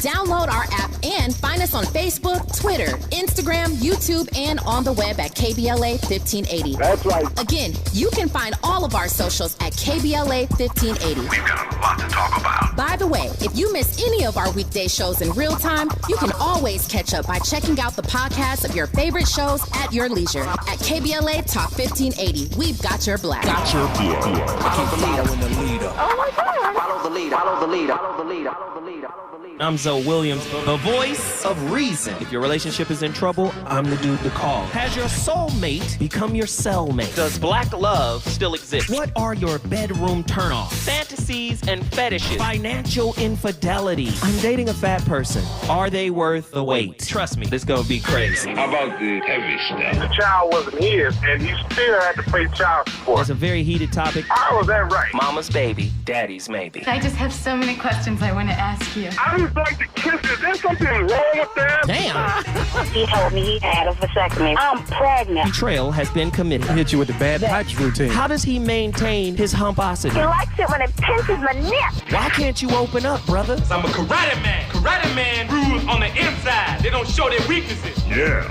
Download our app and find us on Facebook, Twitter, Instagram, YouTube, and on the web at KBLA 1580. That's right. Again, you can find all of our socials at KBLA 1580. We've got a lot to talk about. By the way, if you miss any of our weekday shows in real time, you can always catch up by checking out the podcast of your favorite shows at your leisure. At KBLA Talk 1580, we've got your black. Got your black. Follow the leader. Oh my God. Follow the leader. Follow the leader. Follow the leader. Follow the leader. I'm Zoe Williams, the voice of reason. If your relationship is in trouble, I'm the dude to call. Has your soulmate become your cellmate? Does black love still exist? What are your bedroom turnoffs? Fantasies and fetishes. Financial infidelity. I'm dating a fat person. Are they worth the wait? Trust me, this gonna be crazy. How about the heavy stuff? The child wasn't his, and he still had to pay child support. It's a very heated topic. How was that right? Mama's baby, daddy's maybe. I just have so many questions I want to ask you. I just like to kiss. Is there something wrong with that? Damn. He told me he had a vasectomy. I'm pregnant. Betrayal has been committed. Hit you with the bad pipes routine. How does he maintain his humposity? He likes it when it pinches my neck. Why can't you open up, brother? I'm a karate man. Karate man rules on the inside. They don't show their weaknesses. Yeah.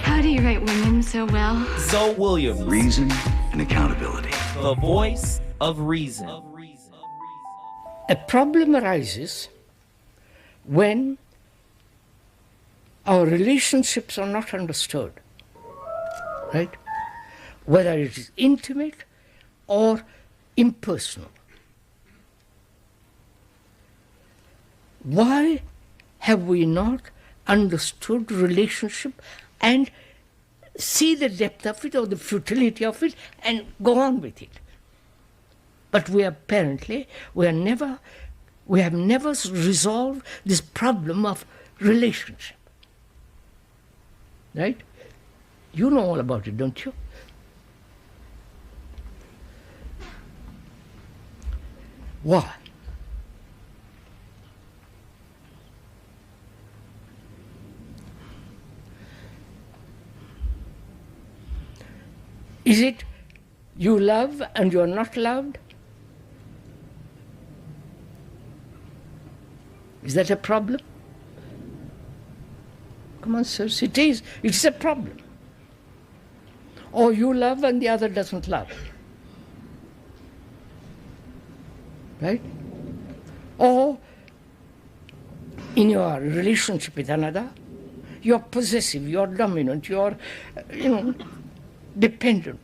How do you write women so well? Zoe Williams, Reason and accountability. the voice of reason. A problem arises when our relationships are not understood, right? Whether it is intimate or impersonal. Why have we not understood relationship and see the depth of it or the futility of it and go on with it? But we have never resolved this problem of relationship. Right? You know all about it, don't you? Why? Is it you love and you are not loved? Is that a problem? Come on, sirs, it is. It's a problem. Or you love and the other doesn't love. Right? Or in your relationship with another, you're possessive, you're dominant, you're, dependent.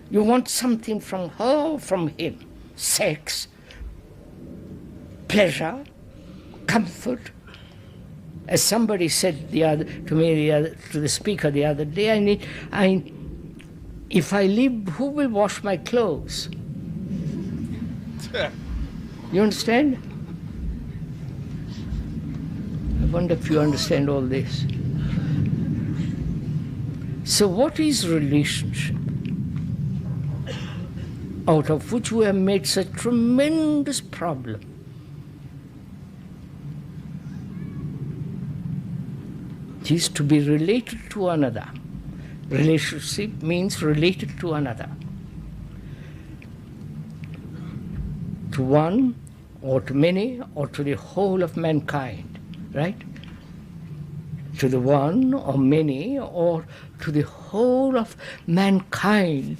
You want something from her or from him. Sex, pleasure, comfort. As somebody said to the speaker the other day, if I leave, who will wash my clothes? You understand? I wonder if you understand all this. So what is relationship? Out of which we have made such tremendous problem. It is to be related to another. Relationship means related to another. To one, or to many, or to the whole of mankind, right? To the one, or many, or to the whole of mankind.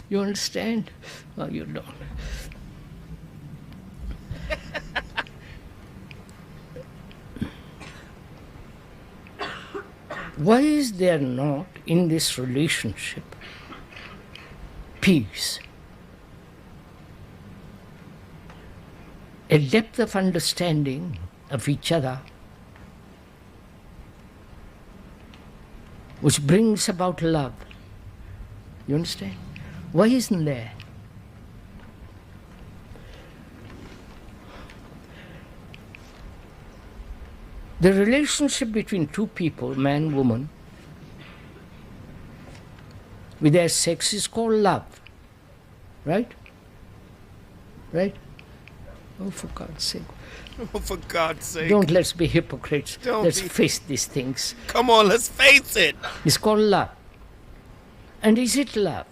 You understand? No, you don't. Why is there not in this relationship peace? A depth of understanding of each other which brings about love. You understand? Why isn't there? The relationship between two people, man, woman, with their sex is called love. Right? Right? Oh, for God's sake. Oh, for God's sake. Don't let's be hypocrites. Let's face these things. Come on, let's face it. It's called love. And is it love?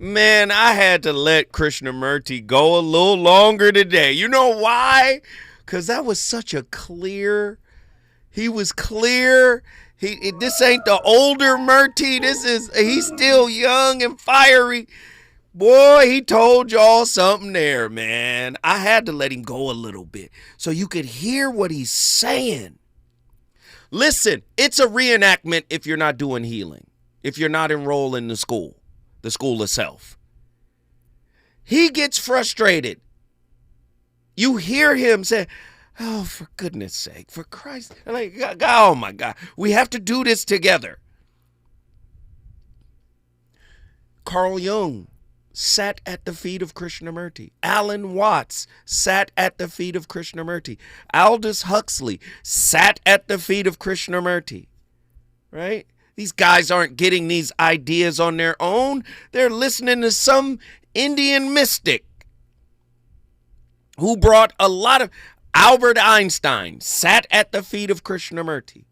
Man, I had to let Krishnamurti go a little longer today. You know why? Because that was such a clear, he was clear. This ain't the older Murti. He's still young and fiery. Boy, he told y'all something there, man. I had to let him go a little bit so you could hear what he's saying. Listen, it's a reenactment if you're not doing healing, if you're not enrolled in the school of self. He gets frustrated. You hear him say, oh, for goodness sake, for Christ, like, oh my God, we have to do this together. Carl Jung sat at the feet of Krishnamurti. Alan Watts sat at the feet of Krishnamurti. Aldous Huxley sat at the feet of Krishnamurti. Right? These guys aren't getting these ideas on their own. They're listening to some Indian mystic who brought a lot of... Albert Einstein sat at the feet of Krishnamurti.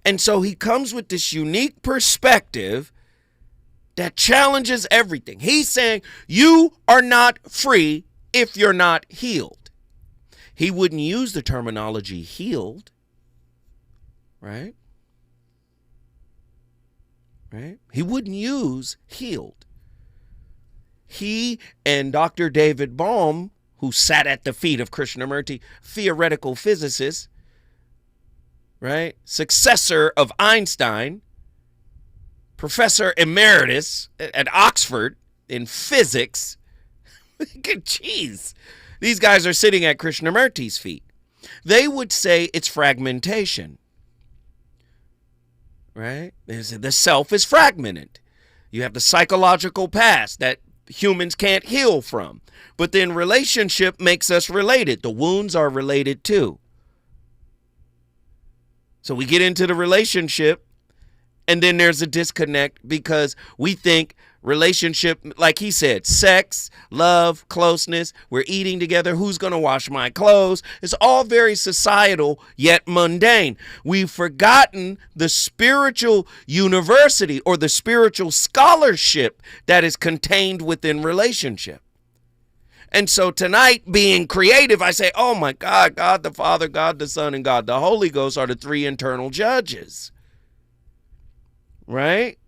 And so he comes with this unique perspective that challenges everything. He's saying you are not free if you're not healed. He wouldn't use the terminology healed, right? Right? He wouldn't use healed. He and Dr. David Bohm, who sat at the feet of Krishnamurti, theoretical physicist, right? Successor of Einstein, professor emeritus at Oxford in physics. Jeez. These guys are sitting at Krishnamurti's feet. They would say it's fragmentation. Right? The self is fragmented. You have the psychological past that humans can't heal from. But then relationship makes us related. The wounds are related too. So we get into the relationship, and then there's a disconnect because we think relationship, like he said, sex, love, closeness, we're eating together, who's going to wash my clothes? It's all very societal, yet mundane. We've forgotten the spiritual university or the spiritual scholarship that is contained within relationship. And so tonight, being creative, I say, oh my God, God the Father, God the Son, and God the Holy Ghost are the three internal judges. Right?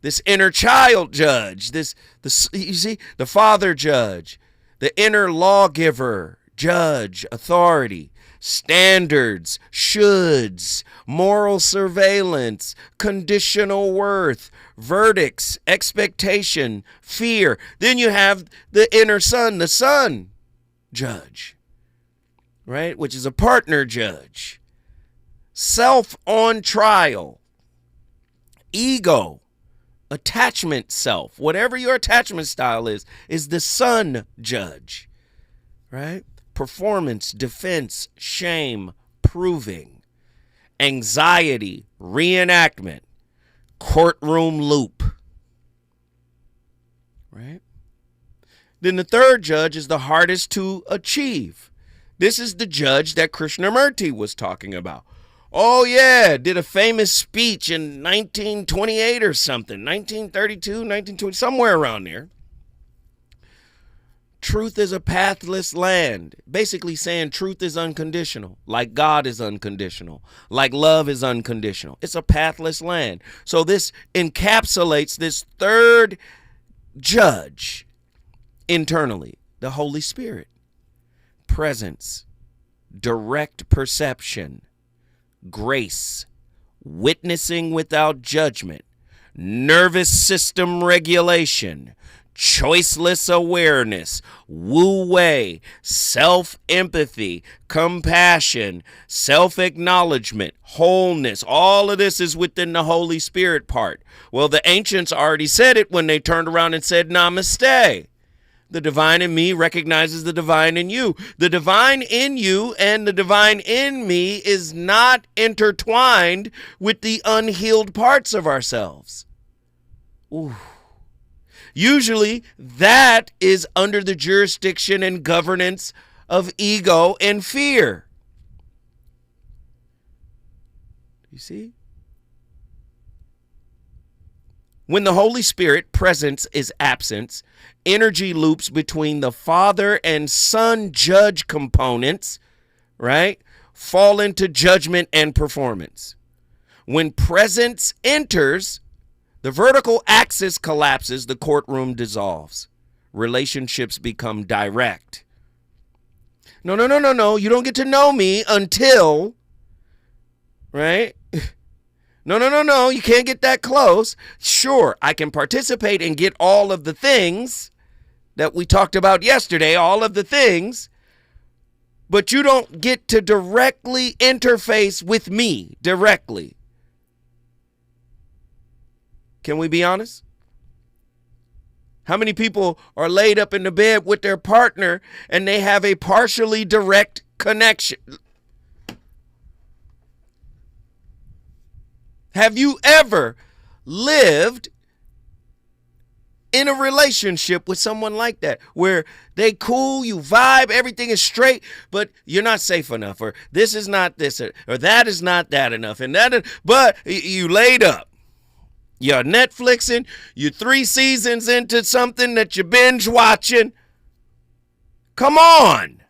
This inner child judge, you see, the father judge, the inner lawgiver, judge, authority, standards, shoulds, moral surveillance, conditional worth, verdicts, expectation, fear. Then you have the inner son, the son judge, right? Which is a partner judge, self on trial, ego, attachment self, whatever your attachment style is the son judge, right? Performance, defense, shame, proving, anxiety, reenactment, courtroom loop, right? Then the third judge is the hardest to achieve. This is the judge that Krishnamurti was talking about. Oh, yeah, did a famous speech in 1928 or something, 1932, 1920, somewhere around there. Truth is a pathless land, basically saying truth is unconditional, like God is unconditional, like love is unconditional. It's a pathless land. So this encapsulates this third judge internally, the Holy Spirit. Presence, direct perception, grace, witnessing without judgment, nervous system regulation, choiceless awareness, wu-wei, self-empathy, compassion, self-acknowledgement, wholeness. All of this is within the Holy Spirit part. Well, the ancients already said it when they turned around and said namaste. The divine in me recognizes the divine in you. The divine in you and the divine in me is not intertwined with the unhealed parts of ourselves. Ooh. Usually that is under the jurisdiction and governance of ego and fear. You see? When the Holy Spirit presence is absence, energy loops between the Father and Son judge components, right, fall into judgment and performance. When presence enters, the vertical axis collapses, the courtroom dissolves. Relationships become direct. No. You don't get to know me until, right? No. You can't get that close. Sure, I can participate and get all of the things that we talked about yesterday, all of the things, but you don't get to directly interface with me directly. Can we be honest? How many people are laid up in the bed with their partner and they have a partially direct connection? Have you ever lived in a relationship with someone like that, where they cool, you vibe, everything is straight, but you're not safe enough, or this is not this, or that is not that enough, and but you laid up. You're Netflixing, you're 3 seasons into something that you binge watching. Come on.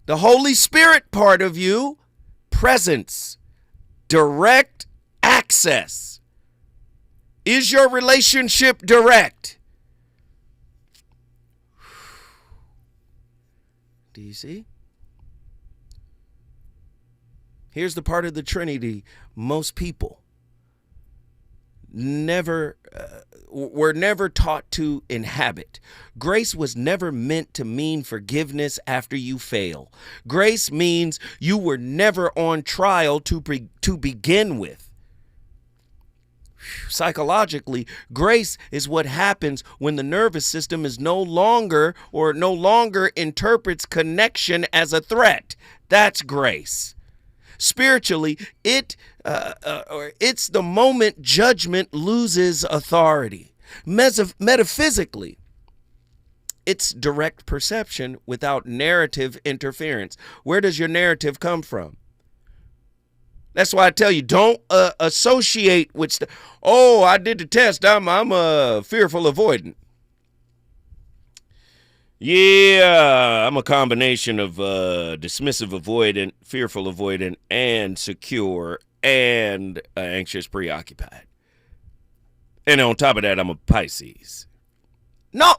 The Holy Spirit part of you, presence, direct access. Is your relationship direct? Do you see? Here's the part of the Trinity most people were never taught to inhabit. Grace was never meant to mean forgiveness after you fail. Grace means you were never on trial to begin with. Psychologically, grace is what happens when the nervous system is no longer interprets connection as a threat. That's grace. Spiritually, it's the moment judgment loses authority. Metaphysically, it's direct perception without narrative interference. Where does your narrative come from? That's why I tell you, don't associate with I did the test. I'm fearful avoidant. Yeah, I'm a combination of dismissive avoidant, fearful avoidant, and secure, and anxious preoccupied. And on top of that, I'm a Pisces. No,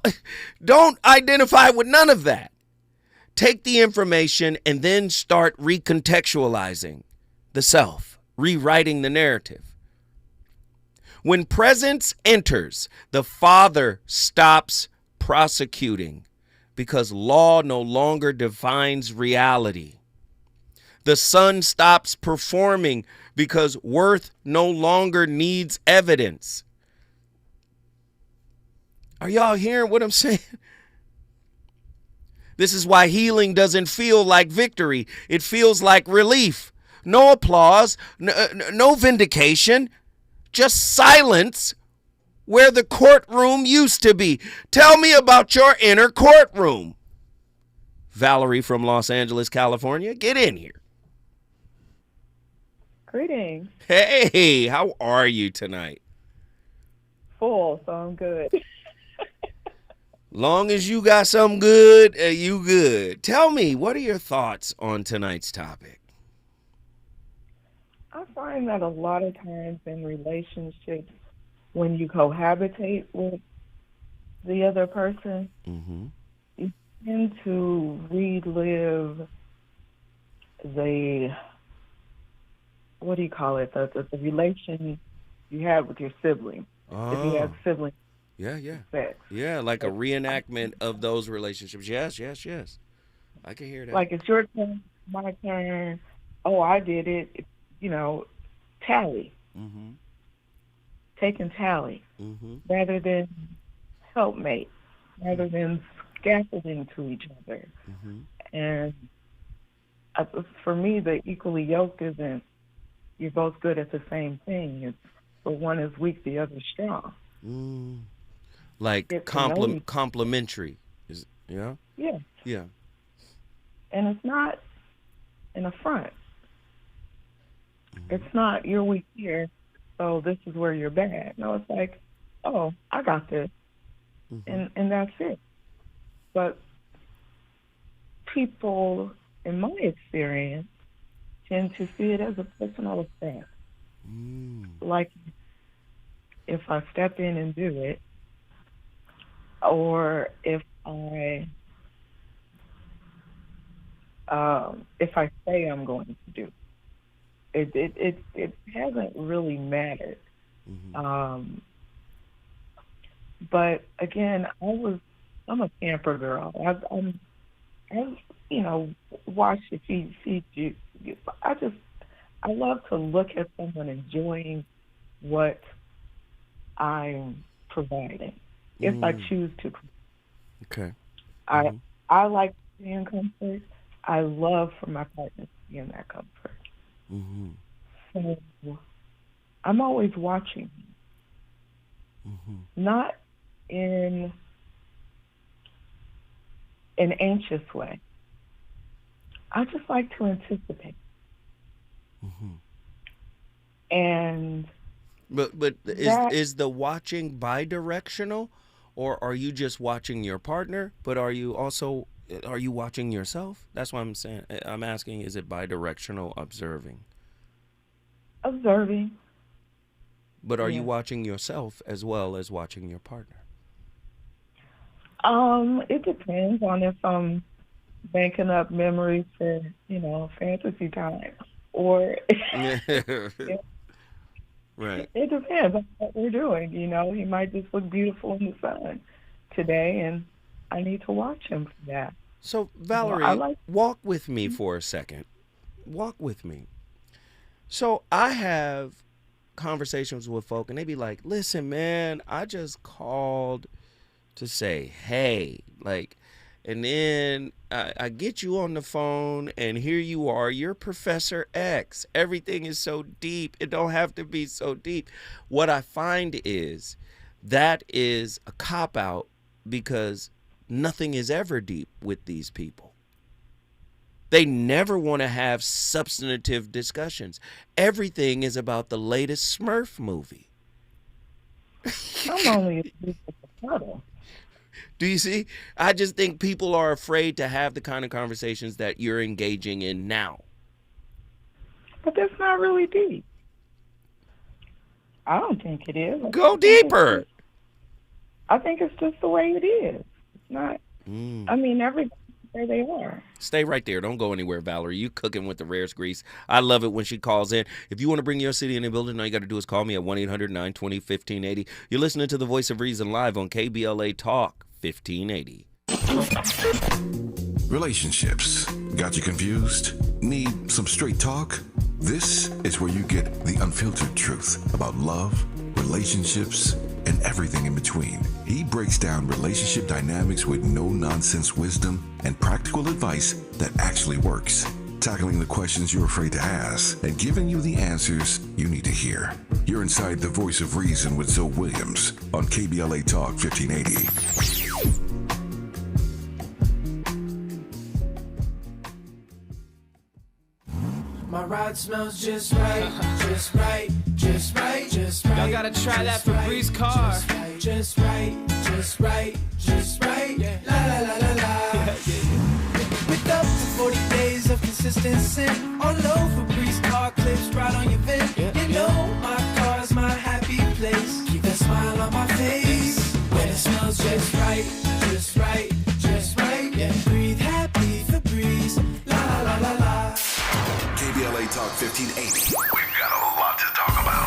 don't identify with none of that. Take the information and then start recontextualizing the self, rewriting the narrative. When presence enters, the Father stops prosecuting, because law no longer defines reality. The Son stops performing because worth no longer needs evidence. Are y'all hearing what I'm saying? This is why healing doesn't feel like victory. It feels like relief. No applause, no vindication, just silence where the courtroom used to be. Tell me about your inner courtroom. Valerie from Los Angeles, California, get in here. Greetings. Hey, how are you tonight? Full, so I'm good. Long as you got something good, you good. Tell me, what are your thoughts on tonight's topic? I find that a lot of times in relationships, when you cohabitate with the other person, you tend to relive the relation you had with your sibling. If you have siblings. Yeah, like a reenactment of those relationships. Yes. I can hear that. Like, it's your turn, my turn. Oh, I did it. Tally. Taking tally. Rather than helpmate. Rather than scaffolding to each other. And for me, the equally yoked isn't you're both good at the same thing. It's but one is weak, the other strong. Like complementary. Yeah? Yeah. And it's not an affront. It's not you're weak here, so this is where you're bad. No, it's like, oh, I got this, and that's it. But people, in my experience, tend to see it as a personal attack. Like, if I step in and do it, or if I say I'm going to do it, it hasn't really mattered. But again, I'm a camper girl. I watch the feed. I love to look at someone enjoying what I'm providing, if I choose to. Okay. I like to be in comfort. I love for my partner to be in that comfort. So I'm always watching, not in an anxious way. I just like to anticipate. And but is the watching bidirectional, or are you just watching your partner, but are you watching yourself? That's what I'm saying. I'm asking, is it bidirectional observing? Observing. But are you watching yourself as well as watching your partner? It depends on if I'm banking up memories for, fantasy time, or right. It depends on what we're doing. He might just look beautiful in the sun today, and I need to watch him for that. So, Valerie, walk with me for a second. Walk with me. So I have conversations with folk, and they be like, listen, man, I just called to say, hey, and then I get you on the phone, and here you are, you're Professor X. Everything is so deep. It don't have to be so deep. What I find is that is a cop-out, because nothing is ever deep with these people. They never want to have substantive discussions. Everything is about the latest Smurf movie. I'm only a puddle. Do you see? I just think people are afraid to have the kind of conversations that you're engaging in now. But that's not really deep. I don't think it is. Go deeper. I think it's just the way it is. It's not. I mean, everybody's where they are. Stay right there. Don't go anywhere, Valerie. You cooking with the rarest grease. I love it when she calls in. If you want to bring your city in the building, all you got to do is call me at 1-800-920-1580. You're listening to The Voice of Reason live on KBLA Talk 1580. Relationships. Got you confused? Need some straight talk? This is where you get the unfiltered truth about love, relationships, and everything in between. He breaks down relationship dynamics with no-nonsense wisdom and practical advice that actually works. Tackling the questions you're afraid to ask and giving you the answers you need to hear. You're inside The Voice of Reason with Zoe Williams on KBLA Talk 1580. My ride smells just right, just right, just right, just right. Y'all gotta try that Febreze car. Just right, just right, just right. La la la la la. With up to 40 days of consistency, all over Febreze car clips right on your vent. You know my car's my happy place. Keep that smile on my face when it smells just right, just right, just right. Yeah, breathe happy Febreze. La la la la la. KBLA Talk 1580. We've got a lot to talk about.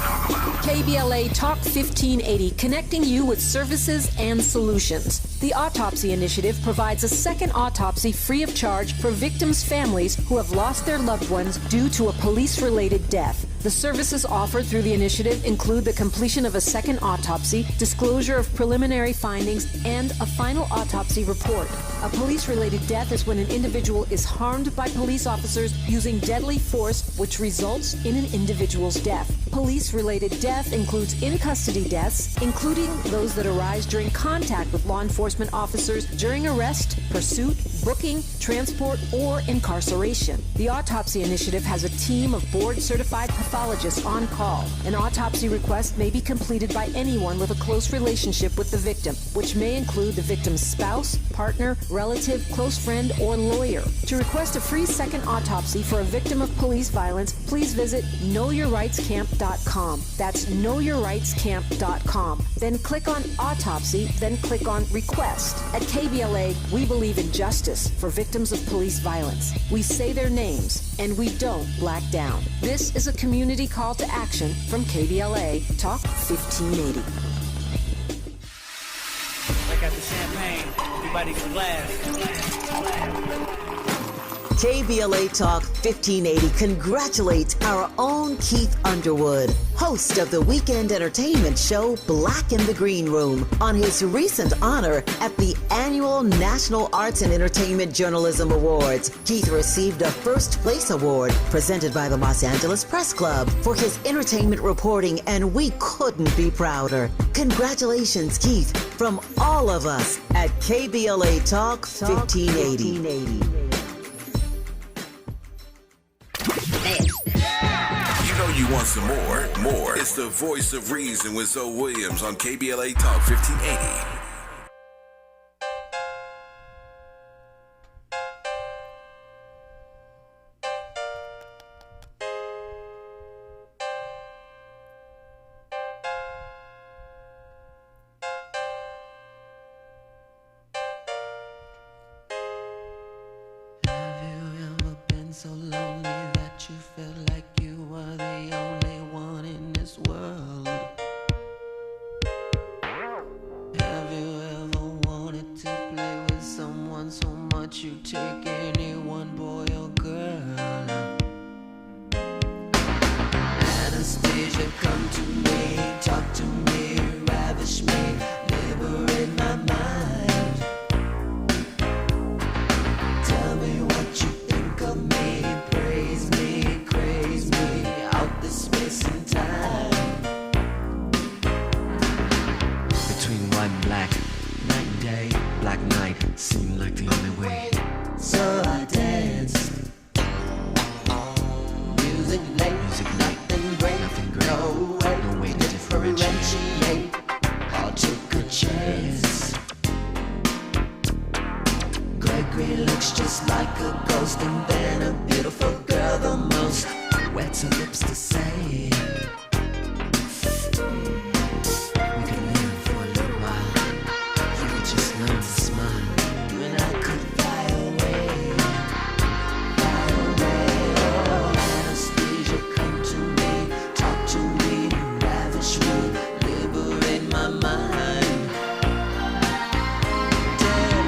KBLA Talk 1580, connecting you with services and solutions. The Autopsy Initiative provides a second autopsy free of charge for victims' families who have lost their loved ones due to a police-related death. The services offered through the initiative include the completion of a second autopsy, disclosure of preliminary findings, and a final autopsy report. A police-related death is when an individual is harmed by police officers using deadly force, which results in an individual's death. Police-related death includes in-custody deaths, including those that arise during contact with law enforcement officers during arrest, pursuit, booking, transport, or incarceration. The Autopsy Initiative has a team of board-certified pathologists on call. An autopsy request may be completed by anyone with a close relationship with the victim, which may include the victim's spouse, partner, relative, close friend, or lawyer. To request a free second autopsy for a victim of police violence, please visit knowyourrightscamp.com. That's knowyourrightscamp.com. Then click on Autopsy, then click on Request. At KBLA, we believe in justice for victims of police violence. We say their names, and we don't black down. This is a community call to action from KBLA Talk 1580. Break out the champagne. Everybody get a glass. KBLA Talk 1580 congratulates our own Keith Underwood, host of the weekend entertainment show Black in the Green Room, on his recent honor at the annual National Arts and Entertainment Journalism Awards. Keith received a first place award presented by the Los Angeles Press Club for his entertainment reporting, and we couldn't be prouder. Congratulations, Keith, from all of us at KBLA Talk 1580. You know you want some more. It's the voice of reason with Zoe Williams on KBLA Talk 1580. So lonely that you felt like you were the only one in this world. Have you ever wanted to play with someone so much you take anyone, boy or girl? Anastasia, come to me, talk to me, ravish me, liberate my mind. Tell me what you think of me. Space and time between white and black, night and day, black night seemed like the only way. So I danced. Music late, nothing great, no way to differentiate. I took a chance. Gregory looks just like a ghost, and then a beautiful girl the most. Wets her lips to say we could live for a little while. You could just learn to smile. You and I could fly away. Oh, Anastasia, come to me, talk to me, ravish me, liberate my mind.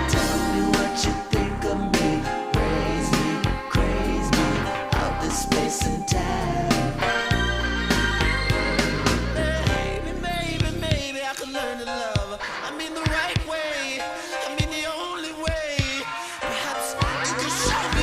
Tell me what you think of me, praise me, craze me, out this space and time. Maybe I could learn to love. I mean the right way. I mean the only way. Perhaps you could show me,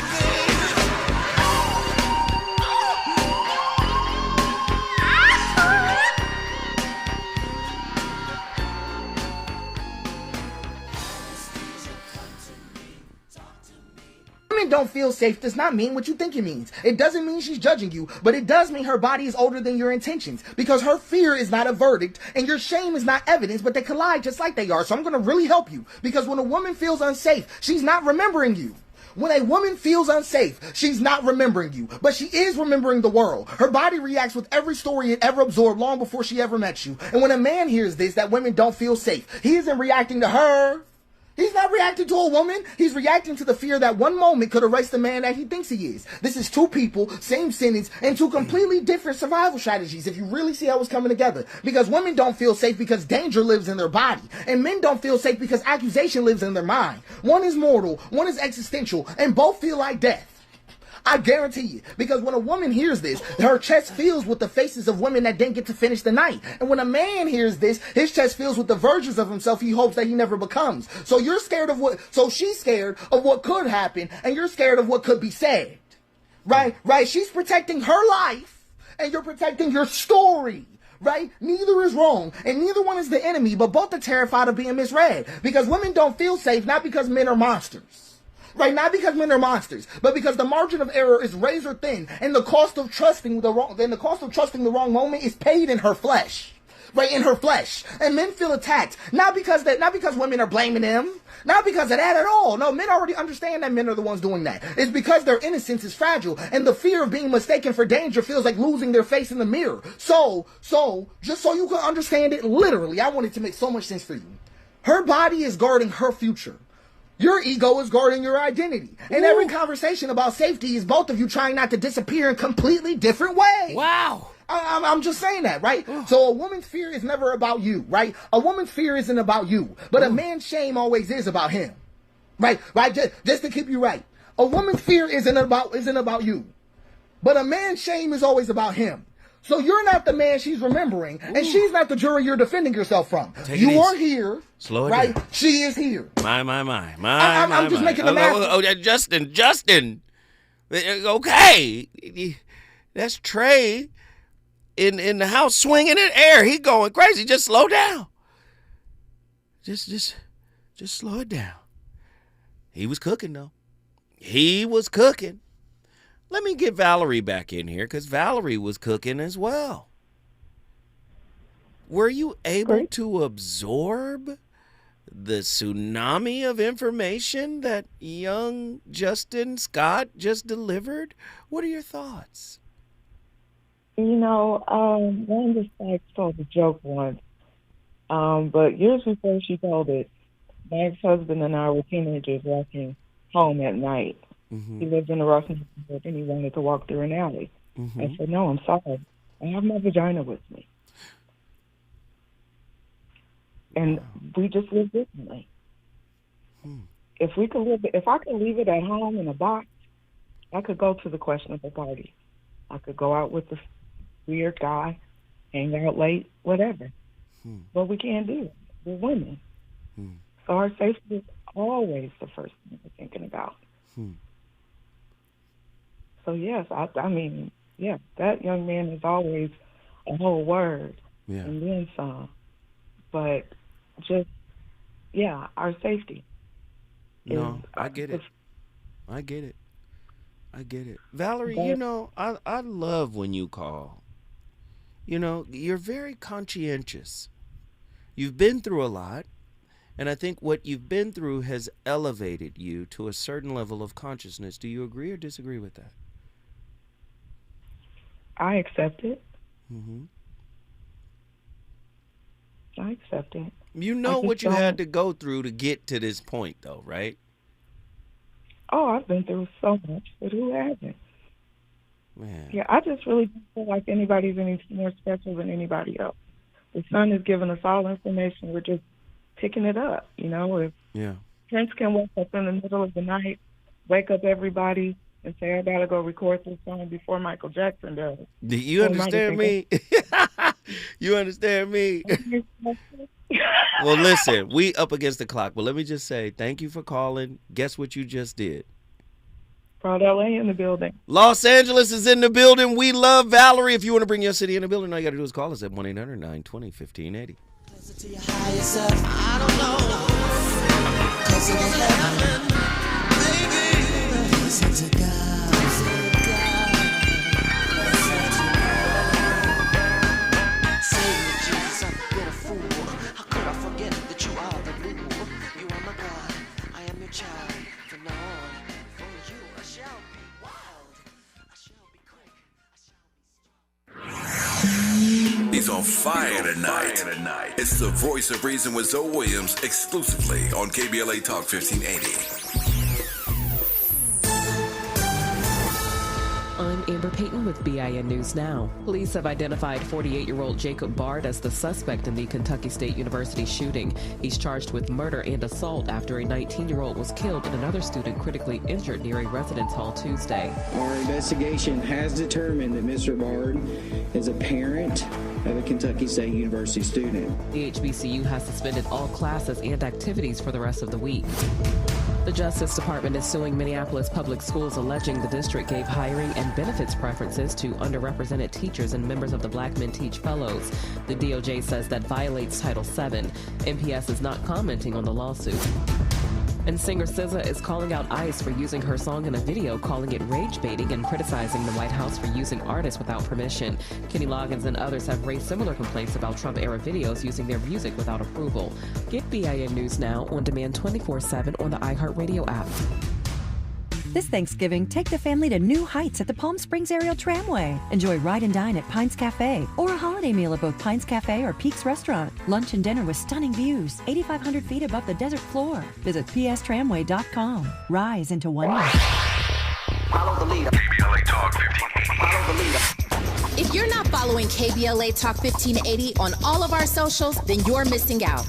Women don't feel safe does not mean what you think it means. It doesn't mean she's judging you, but it does mean her body is older than your intentions, because her fear is not a verdict and your shame is not evidence, but they collide just like they are. So I'm going to really help you, because when a woman feels unsafe, she's not remembering you. When a woman feels unsafe, she's not remembering you, but she is remembering the world. Her body reacts with every story it ever absorbed long before she ever met you. And when a man hears this, that women don't feel safe, he isn't reacting to her. He's not reacting to a woman. He's reacting to the fear that one moment could erase the man that he thinks he is. This is two people, same sentence, and two completely different survival strategies, if you really see how it's coming together. Because women don't feel safe because danger lives in their body. And men don't feel safe because accusation lives in their mind. One is mortal, one is existential, and both feel like death. I guarantee you, because when a woman hears this, her chest fills with the faces of women that didn't get to finish the night. And when a man hears this, his chest fills with the versions of himself he hopes that he never becomes. So she's scared of what could happen, and you're scared of what could be said. Right? She's protecting her life, and you're protecting your story. Right? Neither is wrong, and neither one is the enemy, but both are terrified of being misread. Because women don't feel safe, not because men are monsters. Right? Not because men are monsters, but because the margin of error is razor thin, and the cost of trusting the wrong moment is paid in her flesh. Right, in her flesh. And men feel attacked. Not because women are blaming them. Not because of that at all. No, men already understand that men are the ones doing that. It's because their innocence is fragile, and the fear of being mistaken for danger feels like losing their face in the mirror. So, just so you can understand it literally, I want it to make so much sense for you. Her body is guarding her future. Your ego is guarding your identity. And every conversation about safety is both of you trying not to disappear in completely different ways. Wow. I'm just saying that, right? So a woman's fear is never about you, right? A woman's fear isn't about you, but a man's shame always is about him, right? Just to keep you right. A woman's fear isn't about you, but a man's shame is always about him. So you're not the man she's remembering, and she's not the jury you're defending yourself from. You are here. Slow it right? down. She is here. I'm just making the math. Justin. Okay. That's Trey in the house swinging in air. He going crazy. Just slow down. Just slow it down. He was cooking, though. He was cooking. Let me get Valerie back in here, because Valerie was cooking as well. Were you able to absorb the tsunami of information that young Justin Scott just delivered? What are your thoughts? You know, one of the Spikes told a joke once, but years before she told it, my ex-husband and I were teenagers walking home at night. He lived in a rough neighborhood, and he wanted to walk through an alley. I said, no, I'm sorry. I have my vagina with me. And we just live differently. If I could leave it at home in a box, I could go to the questionable party. I could go out with this weird guy, hang out late, whatever. But we can't do it. We're women. So our safety is always the first thing we're thinking about. So yes, I mean, that young man is always a whole word and then some. But just, our safety. No, I get it. I get it. Valerie, you know, I love when you call. You know, you're very conscientious. You've been through a lot, and I think what you've been through has elevated you to a certain level of consciousness. Do you agree or disagree with that? I accept it. I accept it. You know what you had to go through to get to this point, though, right? Oh, I've been through so much, but who hasn't? Man. Yeah, I just really don't feel like anybody's any more special than anybody else. The sun has given us all information. We're just picking it up, you know? If Prince can wake up in the middle of the night, wake up everybody, and say, I gotta go record this song before Michael Jackson does. Do you understand me? You understand me? Well, listen, we up against the clock, but let me just say thank you for calling. Guess what you just did? Proud LA in the building. Los Angeles is in the building. We love Valerie. If you want to bring your city in the building, all you got to do is call us at 1-800-920-1580. I don't know. Closer to heaven, baby. Closer to God. He's on fire tonight. It's the Voice of Reason with Zoe Williams, exclusively on KBLA Talk 1580. I'm Amber Payton with BIN News Now. Police have identified 48-year-old Jacob Bard as the suspect in the Kentucky State University shooting. He's charged with murder and assault after a 19-year-old was killed and another student critically injured near a residence hall Tuesday. Our investigation has determined that Mr. Bard is a parent of a Kentucky State University student. The HBCU has suspended all classes and activities for the rest of the week. The Justice Department is suing Minneapolis Public Schools, alleging the district gave hiring and benefits preferences to underrepresented teachers and members of the Black Men Teach Fellows. The DOJ says that violates Title VII. MPS is not commenting on the lawsuit. And singer SZA is calling out ICE for using her song in a video, calling it rage baiting and criticizing the White House for using artists without permission. Kenny Loggins and others have raised similar complaints about Trump-era videos using their music without approval. Get BIN News Now on demand 24/7 on the iHeartRadio app. This Thanksgiving, take the family to new heights at the Palm Springs Aerial Tramway. Enjoy ride and dine at Pines Cafe or a holiday meal at both Pines Cafe or Peaks Restaurant. Lunch and dinner with stunning views, 8,500 feet above the desert floor. Visit pstramway.com. Rise into wonder. Follow the leader. KBLA Talk 1580. Follow the leader. If you're not following KBLA Talk 1580 on all of our socials, then you're missing out.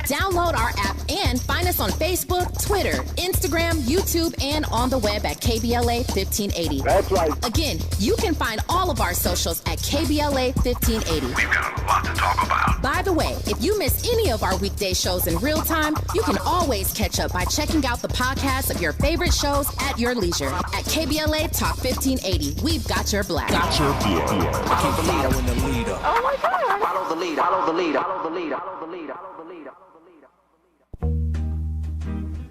Download our app and find us on Facebook, Twitter, Instagram, YouTube, and on the web at KBLA 1580. That's right. Again, you can find all of our socials at KBLA 1580. We've got a lot to talk about. By the way, if you miss any of our weekday shows in real time, you can always catch up by checking out the podcast of your favorite shows at your leisure. At KBLA Talk 1580, we've got your black. Got your black. Follow the leader. Oh my God. Follow the leader. Follow the leader. Follow the leader. Follow the leader. Follow the leader.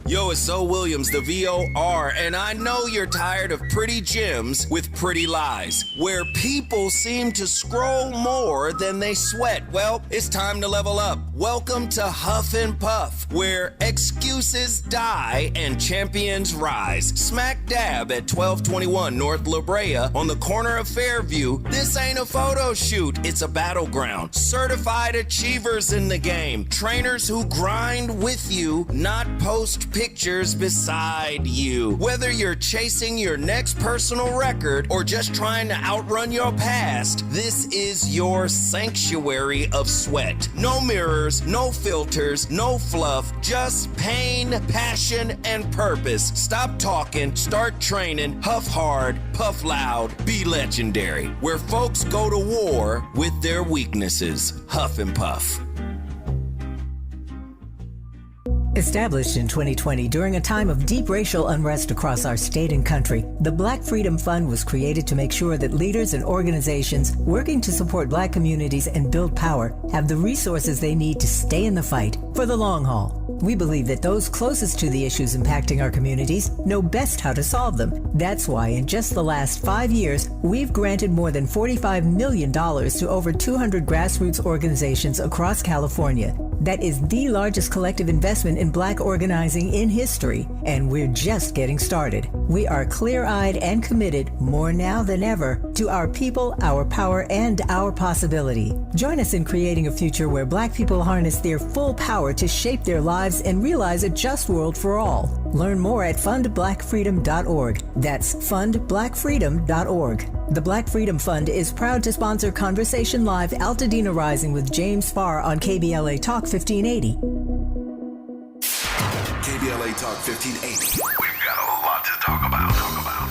Yo, it's Zoe Williams, the VOR, and I know you're tired of pretty gems with pretty lies, where people seem to scroll more than they sweat. Well, it's time to level up. Welcome to Huff and Puff, where excuses die and champions rise. Smack dab at 1221 North La Brea on the corner of Fairview. This ain't a photo shoot, it's a battleground. Certified achievers in the game. Trainers who grind with you, not post pictures beside you. Whether you're chasing your next personal record or just trying to outrun your past, this is your sanctuary of sweat. No mirrors, no filters, no fluff, just pain, passion, and purpose. Stop talking, start training, huff hard, puff loud, be legendary. Where folks go to war with their weaknesses. Huff and Puff. Established in 2020 during a time of deep racial unrest across our state and country, the Black Freedom Fund was created to make sure that leaders and organizations working to support Black communities and build power have the resources they need to stay in the fight for the long haul. We believe that those closest to the issues impacting our communities know best how to solve them. That's why in just the last 5 years, we've granted more than $45 million to over 200 grassroots organizations across California. That is the largest collective investment in Black organizing in history, and we're just getting started. We are clear-eyed and committed, more now than ever, to our people, our power, and our possibility. Join us in creating a future where Black people harness their full power to shape their lives and realize a just world for all. Learn more at fundblackfreedom.org. That's fundblackfreedom.org. The Black Freedom Fund is proud to sponsor Conversation Live Altadena Rising with James Farr on KBLA Talk 1580. KBLA Talk 1580. We've got a lot to talk about.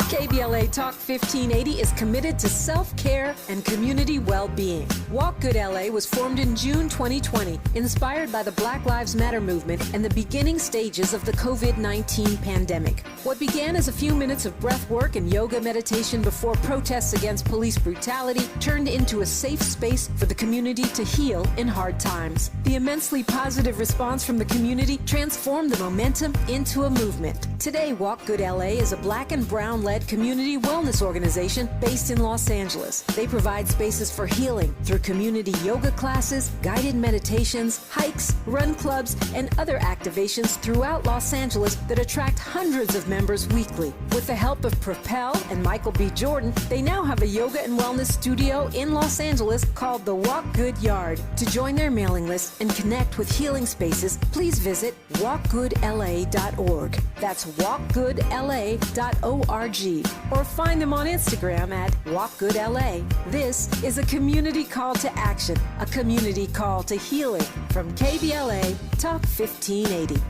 KBLA Talk 1580 is committed to self-care and community well-being. Walk Good LA was formed in June 2020, inspired by the Black Lives Matter movement and the beginning stages of the COVID-19 pandemic. What began as a few minutes of breath work and yoga meditation before protests against police brutality turned into a safe space for the community to heal in hard times. The immensely positive response from the community transformed the momentum into a movement. Today, Walk Good LA is a Black and brown-led community wellness organization based in Los Angeles. They provide spaces for healing through community yoga classes, guided meditations, hikes, run clubs, and other activations throughout Los Angeles that attract hundreds of members weekly. With the help of Propel and Michael B. Jordan, they now have a yoga and wellness studio in Los Angeles called the Walk Good Yard. To join their mailing list and connect with healing spaces, please visit walkgoodla.org. That's walkgoodla.org. Or find them on Instagram at WalkGoodLA. This is a community call to action, a community call to healing from KBLA Talk 1580.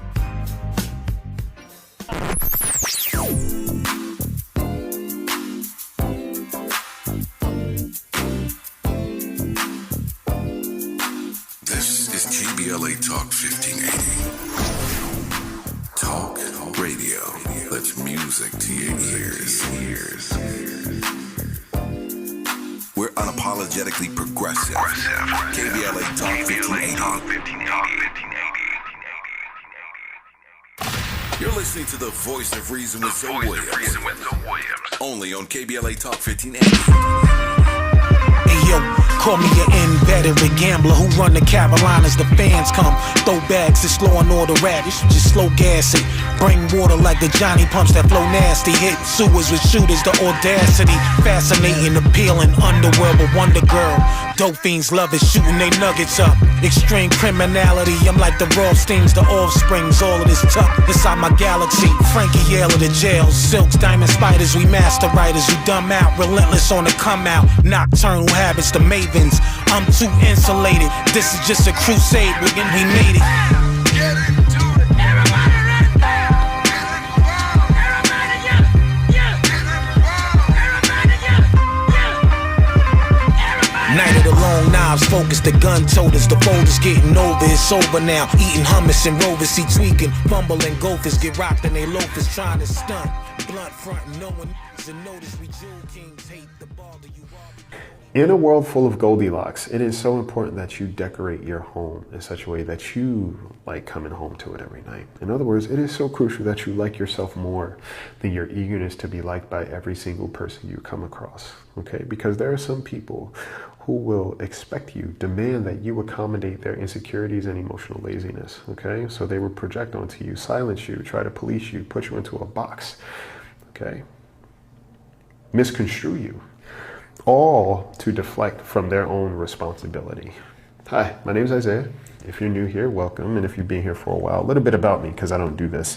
This is KBLA Talk 1580. Talk Radio that's music to your ears. We're unapologetically progressive. KBLA Talk 1580. You're listening to the voice of reason with Zoe Williams. Only on KBLA Talk 1580. Hey yo, call me an inveterate gambler who run the Carolinas. The fans come, throw bags, it's law and order rap. You should just slow gas it. Bring water like the Johnny pumps that flow nasty. Hit sewers with shooters, the audacity. Fascinating, appealing, underworld but Wonder Girl. Dope fiends love it, shooting they nuggets up. Extreme criminality, I'm like the Rothsteins, the offsprings. All of this tuck inside my galaxy. Frankie Yale of the jails, silks, diamond spiders. We master writers who dumb out, relentless on the come out. Nocturnal habits, the mavens. I'm too insulated. This is just a crusade. We made it. Night of the long knives, focus the gun toters. The folders getting over, it's over now. Eating hummus and rovers, he tweaking. Fumbling gophers, get rocked and they loafers trying to stunt. Blunt front, no one to notice we jewel kings hate the ball that you are. In a world full of Goldilocks, it is so important that you decorate your home in such a way that you like coming home to it every night. In other words, it is so crucial that you like yourself more than your eagerness to be liked by every single person you come across, okay? Because there are some people who will expect you, demand that you accommodate their insecurities and emotional laziness, okay? So they will project onto you, silence you, try to police you, put you into a box, okay? Misconstrue you, all to deflect from their own responsibility. Hi, my name is Isaiah. If you're new here, welcome. And if you've been here for a while, a little bit about me, because I don't do this.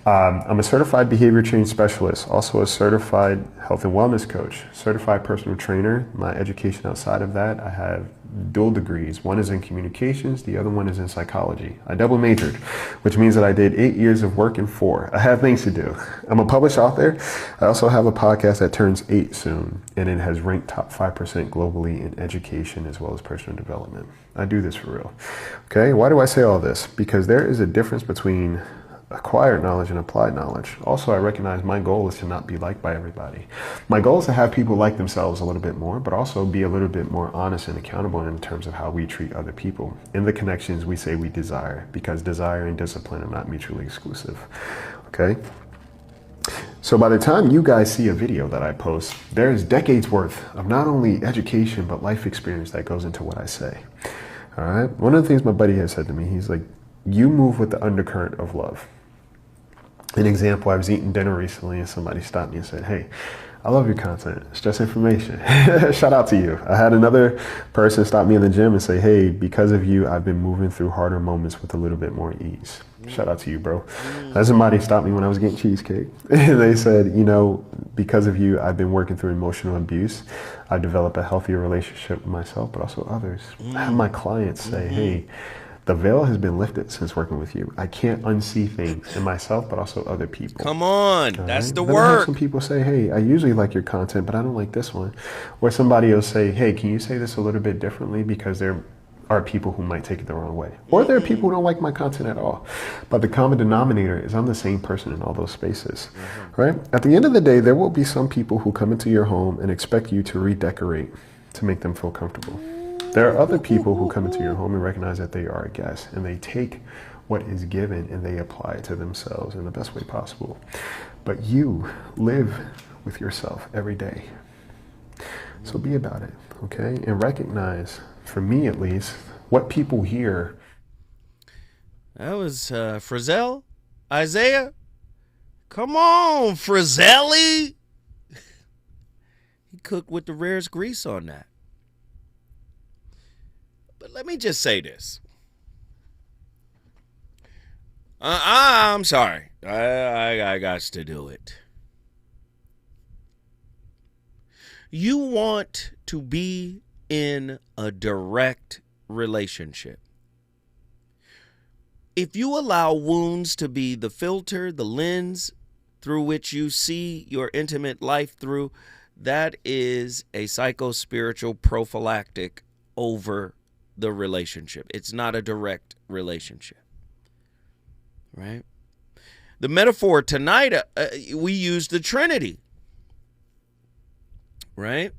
I'm a certified behavior change specialist, also a certified health and wellness coach, certified personal trainer. My education outside of that, I have dual degrees. One is in communications, the other one is in psychology. I double majored, which means that I did 8 years of work in 4. I have things to do. I'm a published author. I also have a podcast that turns 8 soon, and it has ranked top 5% globally in education as well as personal development. I do this for real. Okay, why do I say all this? Because there is a difference between acquired knowledge and applied knowledge. Also, I recognize my goal is to not be liked by everybody. My goal is to have people like themselves a little bit more, but also be a little bit more honest and accountable in terms of how we treat other people in the connections we say we desire, because desire and discipline are not mutually exclusive. Okay? So by the time you guys see a video that I post, there is decades worth of not only education, but life experience that goes into what I say. All right? One of the things my buddy has said to me, he's like, you move with the undercurrent of love. An example, I was eating dinner recently and somebody stopped me and said, hey, I love your content. It's just information. Shout out to you. I had another person stop me in the gym and say, hey, because of you, I've been moving through harder moments with a little bit more ease. Shout out to you, bro. Somebody stopped me when I was getting cheesecake. And they said, you know, because of you, I've been working through emotional abuse. I developed a healthier relationship with myself, but also others. I have my clients say, hey, the veil has been lifted since working with you. I can't unsee things in myself, but also other people. Come on, that's the then I have work. some people say, hey, I usually like your content, but I don't like this one. Or somebody will say, hey, can you say this a little bit differently? Because there are people who might take it the wrong way. Or there are people who don't like my content at all. But the common denominator is I'm the same person in all those spaces, right? At the end of the day, there will be some people who come into your home and expect you to redecorate to make them feel comfortable. There are other people who come into your home and recognize that they are a guest, and they take what is given and they apply it to themselves in the best way possible. But you live with yourself every day. So be about it, okay? And recognize, for me at least, what people hear. That was Frizzell? Isaiah? Come on, Frizzelli! He cooked with the rarest grease on that. But let me just say this. I'm sorry. I got to do it. You want to be in a direct relationship. If you allow wounds to be the filter, the lens through which you see your intimate life through, that is a psycho-spiritual prophylactic over the relationship. It's not a direct relationship, right? The metaphor tonight, we use the Trinity, right?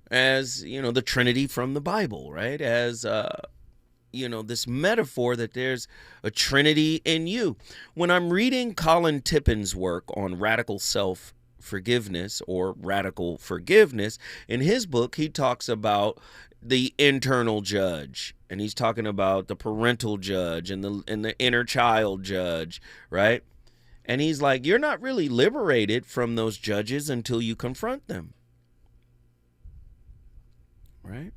As, the Trinity from the Bible, right? As, this metaphor that there's a Trinity in you. When I'm reading Colin Tippin's work on radical self-forgiveness or radical forgiveness, in his book, he talks about the internal judge, and he's talking about the parental judge and the inner child judge, right? And he's like, you're not really liberated from those judges until you confront them, right?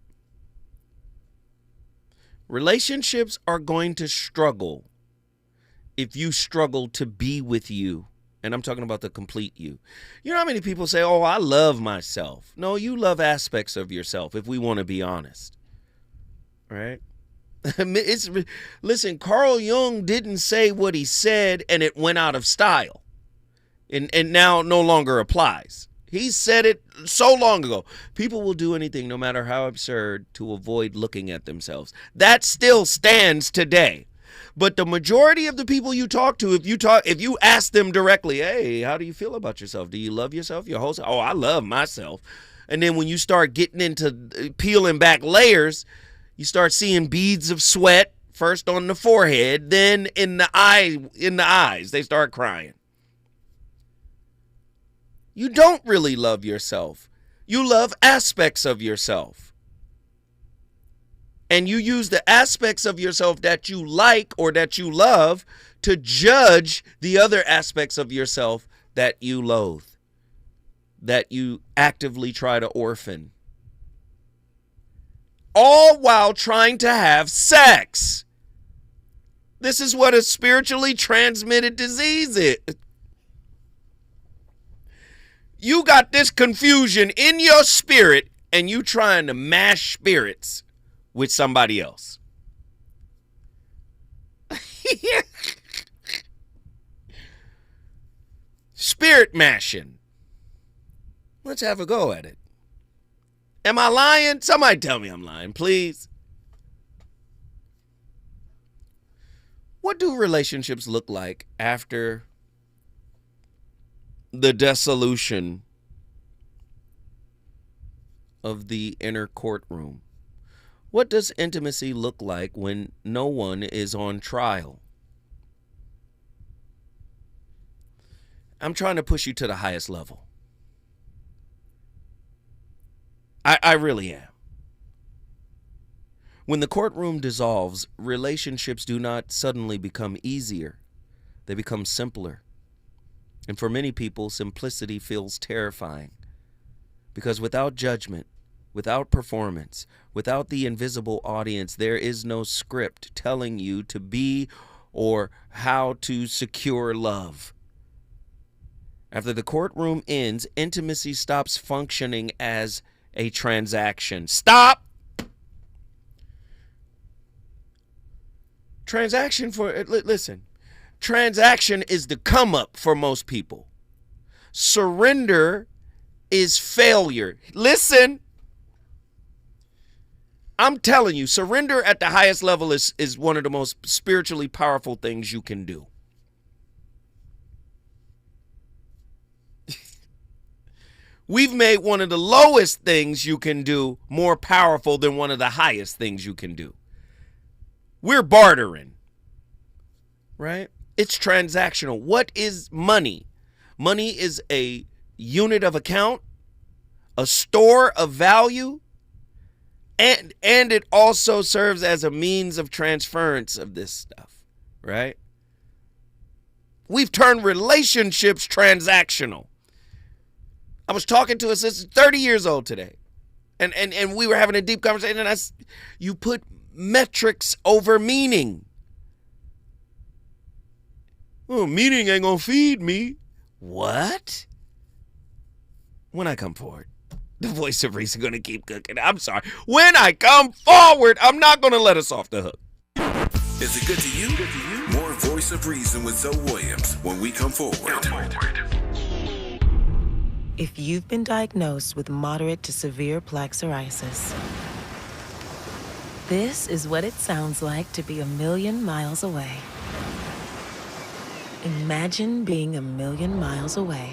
Relationships are going to struggle if you struggle to be with you. And I'm talking about the complete you. You know how many people say, oh, I love myself. No, you love aspects of yourself, if we want to be honest. Right? Listen, Carl Jung didn't say what he said and it went out of style. And now no longer applies. He said it so long ago. People will do anything, no matter how absurd, to avoid looking at themselves. That still stands today. But the majority of the people you talk to, if you ask them directly, hey, how do you feel about yourself? Do you love yourself? Your whole self? Oh, I love myself. And then when you start getting into peeling back layers, you start seeing beads of sweat, first on the forehead, then in the eyes. They start crying. You don't really love yourself. You love aspects of yourself. And you use the aspects of yourself that you like or that you love to judge the other aspects of yourself that you loathe, that you actively try to orphan. All while trying to have sex. This is what a spiritually transmitted disease is. You got this confusion in your spirit and you trying to mash spirits with somebody else. Spirit mashing. Let's have a go at it. Am I lying? Somebody tell me I'm lying, please. What do relationships look like after the dissolution of the inner courtroom? What does intimacy look like when no one is on trial? I'm trying to push you to the highest level. I really am. When the courtroom dissolves, relationships do not suddenly become easier. They become simpler. And for many people, simplicity feels terrifying. Because without judgment, without performance, without the invisible audience, there is no script telling you to be or how to secure love. After the courtroom ends, intimacy stops functioning as a transaction. Stop! Listen, transaction is the come up for most people. Surrender is failure. Listen, I'm telling you, surrender at the highest level is one of the most spiritually powerful things you can do. We've made one of the lowest things you can do more powerful than one of the highest things you can do. We're bartering, right? It's transactional. What is money? Money is a unit of account, a store of value, and it also serves as a means of transference of this stuff, right? We've turned relationships transactional. I was talking to a sister, 30 years old today, and we were having a deep conversation, and you put metrics over meaning. Oh, meaning ain't gonna feed me. What? When I come forward, the voice of reason gonna keep cooking. I'm sorry. When I come forward, I'm not gonna let us off the hook. Is it good to you? More Voice of Reason with Zoe Williams when we come forward. If you've been diagnosed with moderate to severe plaque psoriasis, this is what it sounds like to be 1,000,000 miles away. Imagine being 1,000,000 miles away.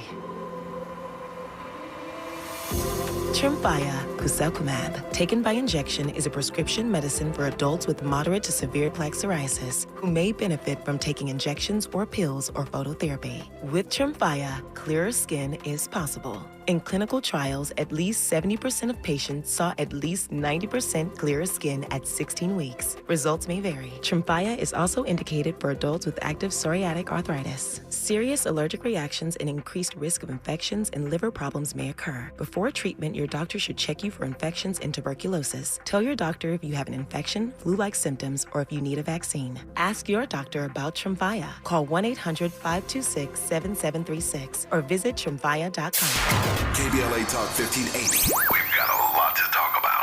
Tremfya Kuselkumab, taken by injection, is a prescription medicine for adults with moderate to severe plaque psoriasis who may benefit from taking injections or pills or phototherapy. With Tremfya, clearer skin is possible. In clinical trials, at least 70% of patients saw at least 90% clearer skin at 16 weeks. Results may vary. Tremfya is also indicated for adults with active psoriatic arthritis. Serious allergic reactions and increased risk of infections and liver problems may occur. Before treatment, your doctor should check you for infections and tuberculosis. Tell your doctor if you have an infection, flu-like symptoms, or if you need a vaccine. Ask your doctor about Tremfya. Call 1-800-526-7736 or visit tremfya.com. KBLA Talk 1580. We've got a lot to talk about.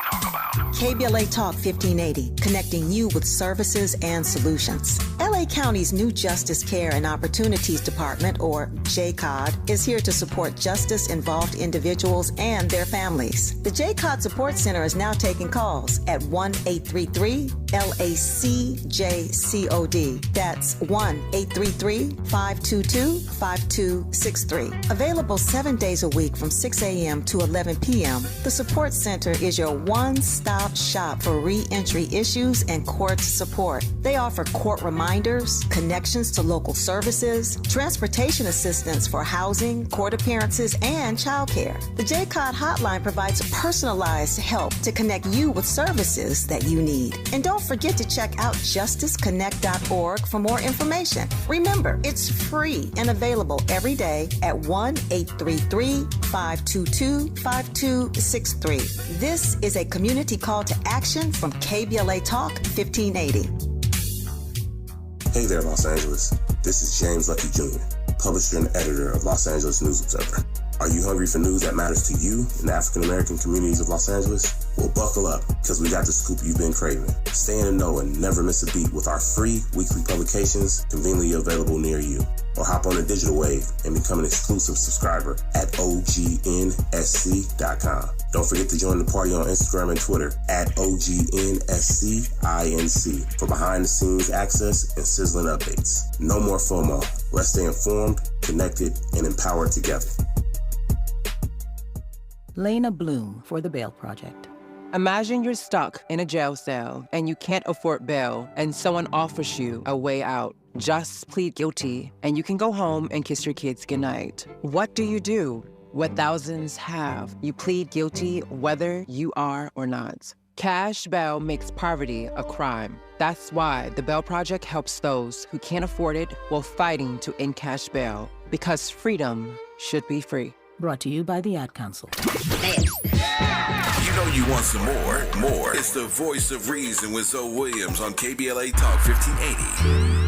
KBLA Talk 1580, connecting you with services and solutions. LA County's new Justice Care and Opportunities Department, or JCOD, is here to support justice-involved individuals and their families. The JCOD Support Center is now taking calls at 1-833-LACJCOD. That's 1-833-522-5263. Available 7 days a week from 6 a.m. to 11 p.m., the Support Center is your one-stop shop for re-entry issues and court support. They offer court reminders, connections to local services, transportation assistance for housing, court appearances, and childcare. The JCOD hotline provides personalized help to connect you with services that you need. And don't forget to check out justiceconnect.org for more information. Remember, it's free and available every day at 1-833-522-5263. This is a community call to action from KBLA Talk 1580. Hey there, Los Angeles. This is James Lucky Jr., publisher and editor of Los Angeles News Observer. Are you hungry for news that matters to you in the African-American communities of Los Angeles? Well, buckle up, because we got the scoop you've been craving. Stay in the know and never miss a beat with our free weekly publications conveniently available near you. Or hop on the digital wave and become an exclusive subscriber at OGNSC.com. Don't forget to join the party on Instagram and Twitter at OGNSCINC for behind-the-scenes access and sizzling updates. No more FOMO. Let's stay informed, connected, and empowered together. Lena Bloom for the Bail Project. Imagine you're stuck in a jail cell and you can't afford bail and someone offers you a way out. Just plead guilty and you can go home and kiss your kids goodnight. What do you do? What thousands have. You plead guilty whether you are or not. Cash bail makes poverty a crime. That's why the Bail Project helps those who can't afford it while fighting to end cash bail. Because freedom should be free. Brought to you by the Ad Council. You know you want some more. It's the voice of reason with Zoe Williams on KBLA Talk 1580.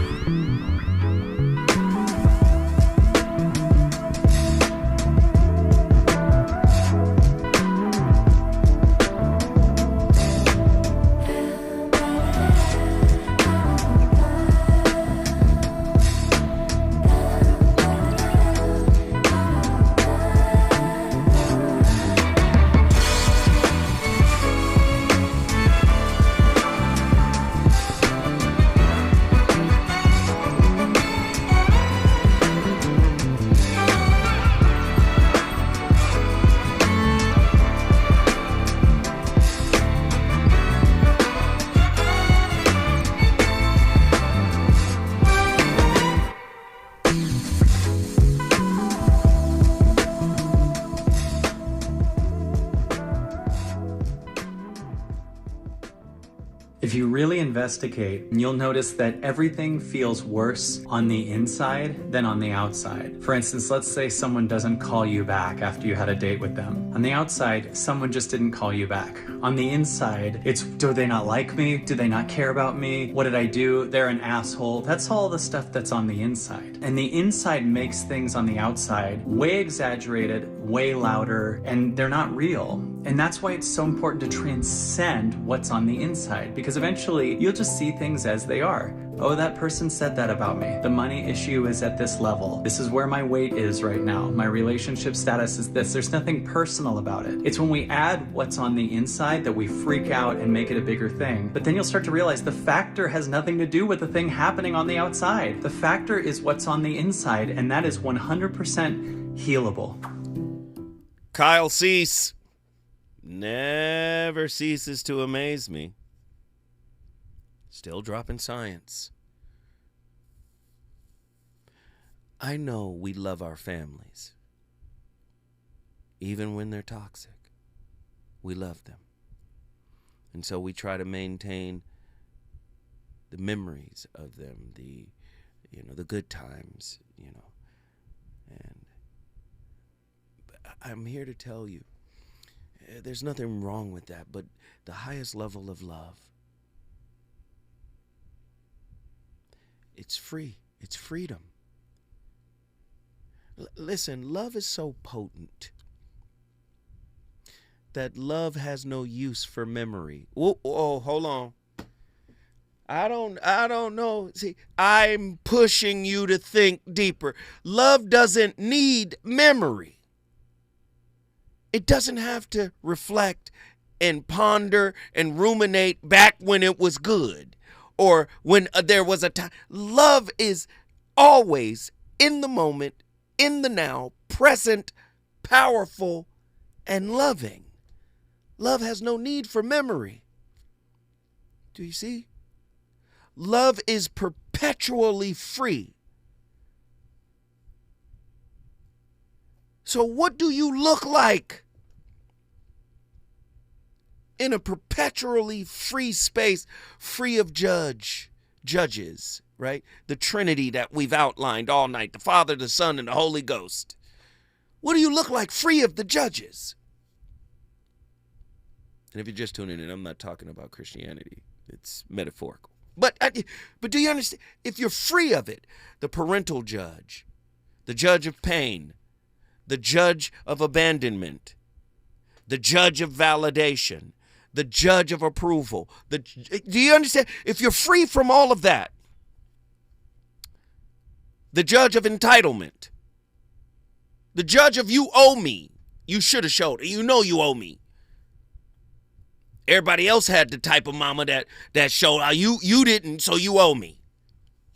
If you really investigate, you'll notice that everything feels worse on the inside than on the outside. For instance, let's say someone doesn't call you back after you had a date with them. On the outside, someone just didn't call you back. On the inside, it's, do they not like me? Do they not care about me? What did I do? They're an asshole. That's all the stuff that's on the inside. And the inside makes things on the outside way exaggerated, way louder, and they're not real. And that's why it's so important to transcend what's on the inside, because eventually you'll just see things as they are. Oh, that person said that about me. The money issue is at this level. This is where my weight is right now. My relationship status is this. There's nothing personal about it. It's when we add what's on the inside that we freak out and make it a bigger thing. But then you'll start to realize the factor has nothing to do with the thing happening on the outside. The factor is what's on the inside, and that is 100% healable. Kyle Cease never ceases to amaze me. Still dropping science. I know we love our families. Even when they're toxic, we love them. And so we try to maintain the memories of them, the good times, And I'm here to tell you, there's nothing wrong with that, but the highest level of love, it's free. It's freedom. Listen, love is so potent that love has no use for memory. Oh, hold on. I don't know. See, I'm pushing you to think deeper. Love doesn't need memory. It doesn't have to reflect and ponder and ruminate back when it was good or when there was a time. Love is always in the moment, in the now, present, powerful, and loving. Love has no need for memory. Do you see? Love is perpetually free. So what do you look like in a perpetually free space, free of judges, right? The Trinity that we've outlined all night, the Father, the Son, and the Holy Ghost. What do you look like free of the judges? And if you're just tuning in, I'm not talking about Christianity. It's metaphorical. But do you understand? If you're free of it, the parental judge, the judge of pain, the judge of abandonment, the judge of validation, the judge of approval. Do you understand? If you're free from all of that, the judge of entitlement, the judge of you owe me, you should have showed it, you owe me. Everybody else had the type of mama that showed you didn't, so you owe me.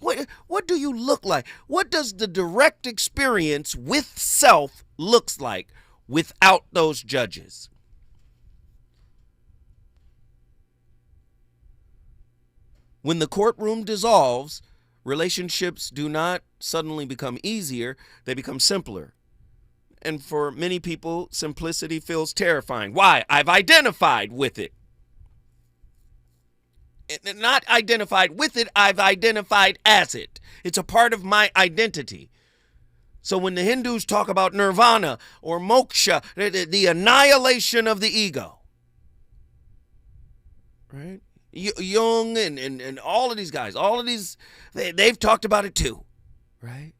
What do you look like? What does the direct experience with self looks like without those judges? When the courtroom dissolves, relationships do not suddenly become easier, they become simpler. And for many people, simplicity feels terrifying. Why? I've identified with it. Not identified with it, I've identified as it. It's a part of my identity. So when the Hindus talk about nirvana or moksha, the annihilation of the ego, right? Jung and all of these guys, they've talked about it too, right?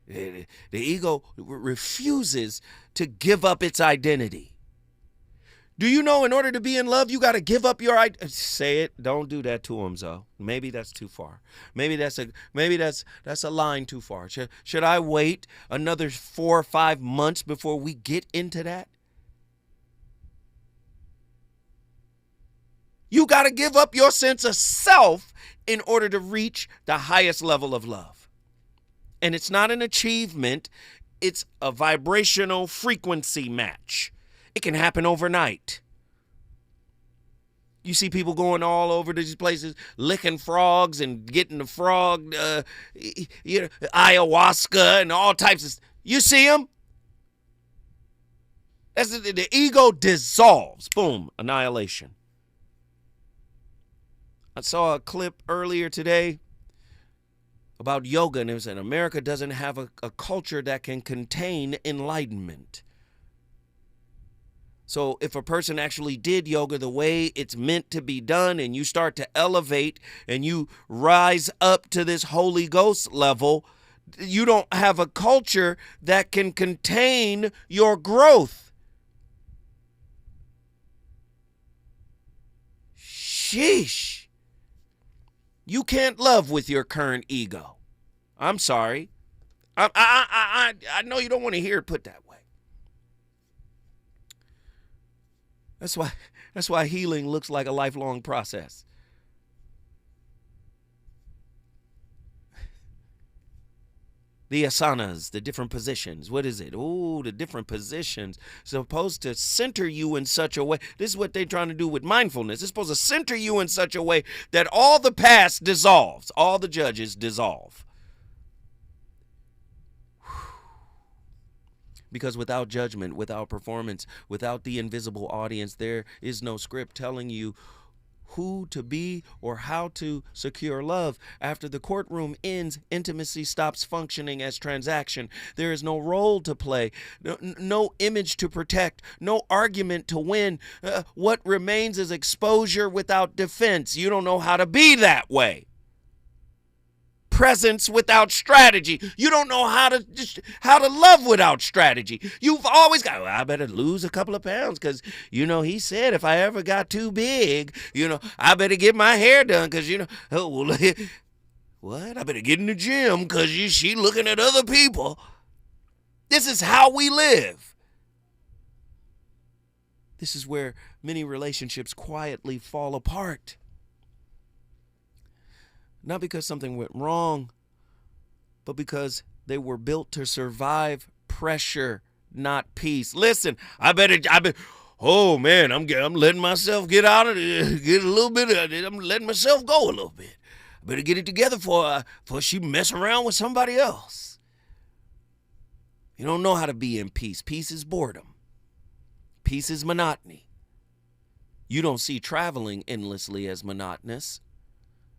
The ego refuses to give up its identity. Do you know in order to be in love, you got to give up your identity? Say it. Don't do that to him, Zoe. Maybe that's too far. Maybe that's a line too far. Should I wait another 4 or 5 months before we get into that? You got to give up your sense of self in order to reach the highest level of love. And it's not an achievement. It's a vibrational frequency match. It can happen overnight. You see people going all over these places, licking frogs and getting the frog, ayahuasca and all types of. You see them? The ego dissolves. Boom, annihilation. I saw a clip earlier today about yoga, and it was that America doesn't have a culture that can contain enlightenment. So if a person actually did yoga the way it's meant to be done and you start to elevate and you rise up to this Holy Ghost level, you don't have a culture that can contain your growth. Sheesh. You can't love with your current ego. I'm sorry. I know you don't want to hear it put that way. That's why healing looks like a lifelong process. The asanas, the different positions. What is it? Oh, the different positions. Supposed to center you in such a way. This is what they're trying to do with mindfulness. It's supposed to center you in such a way that all the past dissolves. All the judges dissolve. Because without judgment, without performance, without the invisible audience, there is no script telling you who to be or how to secure love. After the courtroom ends, intimacy stops functioning as transaction. There is no role to play, no image to protect, no argument to win. What remains is exposure without defense. You don't know how to be that way. Presence without strategy. You don't know how to love without strategy. You've always got, well, I better lose a couple of pounds because, he said if I ever got too big, I better get my hair done because, what? I better get in the gym because she looking at other people. This is how we live. This is where many relationships quietly fall apart. Not because something went wrong, but because they were built to survive pressure, not peace. Listen, oh man, I'm letting myself get out of it, get a little bit of it. I'm letting myself go a little bit. I better get it together before she mess around with somebody else. You don't know how to be in peace. Peace is boredom. Peace is monotony. You don't see traveling endlessly as monotonous.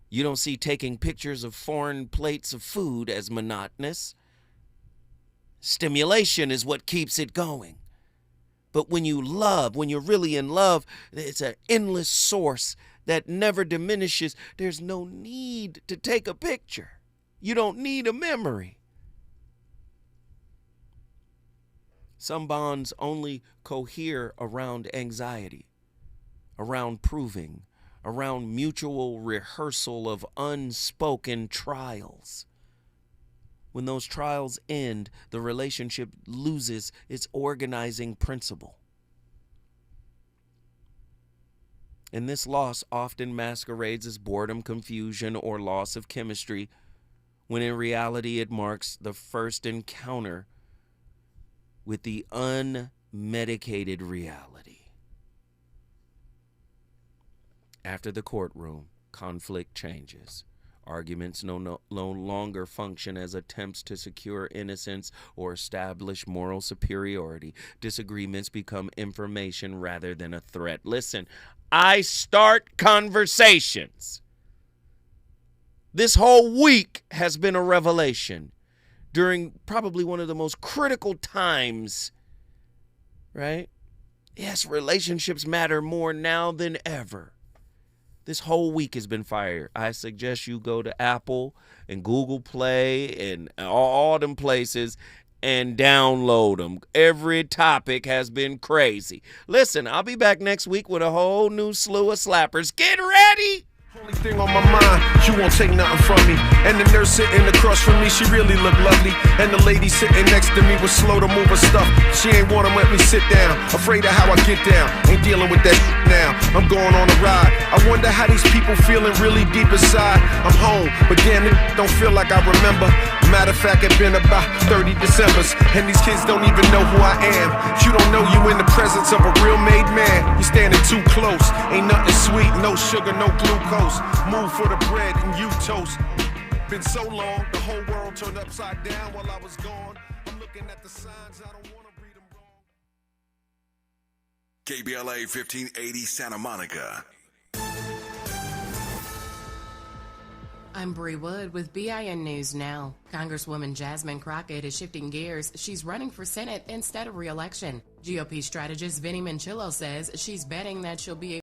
You don't see taking pictures of foreign plates of food as monotonous. Stimulation is what keeps it going. But when you love, when you're really in love, it's an endless source that never diminishes. There's no need to take a picture. You don't need a memory. Some bonds only cohere around anxiety, around proving, around mutual rehearsal of unspoken trials. When those trials end, the relationship loses its organizing principle. And this loss often masquerades as boredom, confusion, or loss of chemistry, when in reality it marks the first encounter with the unmedicated reality. After the courtroom, conflict changes. Arguments no longer function as attempts to secure innocence or establish moral superiority. Disagreements become information rather than a threat. Listen, I start conversations. This whole week has been a revelation during probably one of the most critical times, right? Yes, relationships matter more now than ever. This whole week has been fire. I suggest you go to Apple and Google Play and all them places and download them. Every topic has been crazy. Listen, I'll be back next week with a whole new slew of slappers. Get ready! Only thing on my mind, you won't take nothing from me. And the nurse sitting across from me, she really looked lovely. And the lady sitting next to me was slow to move her stuff. She ain't wanna let me sit down, afraid of how I get down. Ain't dealing with that now, I'm going on a ride. I wonder how these people feeling really deep inside. I'm home, but damn it, don't feel like I remember. Matter of fact, it's been about 30 Decembers, and these kids don't even know who I am. You don't know you in the presence of a real made man. You standing too close, ain't nothing sweet, no sugar, no glucose. Move for the bread and you toast. Been so long, the whole world turned upside down while I was gone. I'm looking at the signs, I don't want to read them wrong. KBLA 1580 Santa Monica. I'm Bree Wood with BIN News Now. Congresswoman Jasmine Crockett is shifting gears. She's running for Senate instead of re-election. GOP strategist Vinnie Manchillo says she's betting that she'll be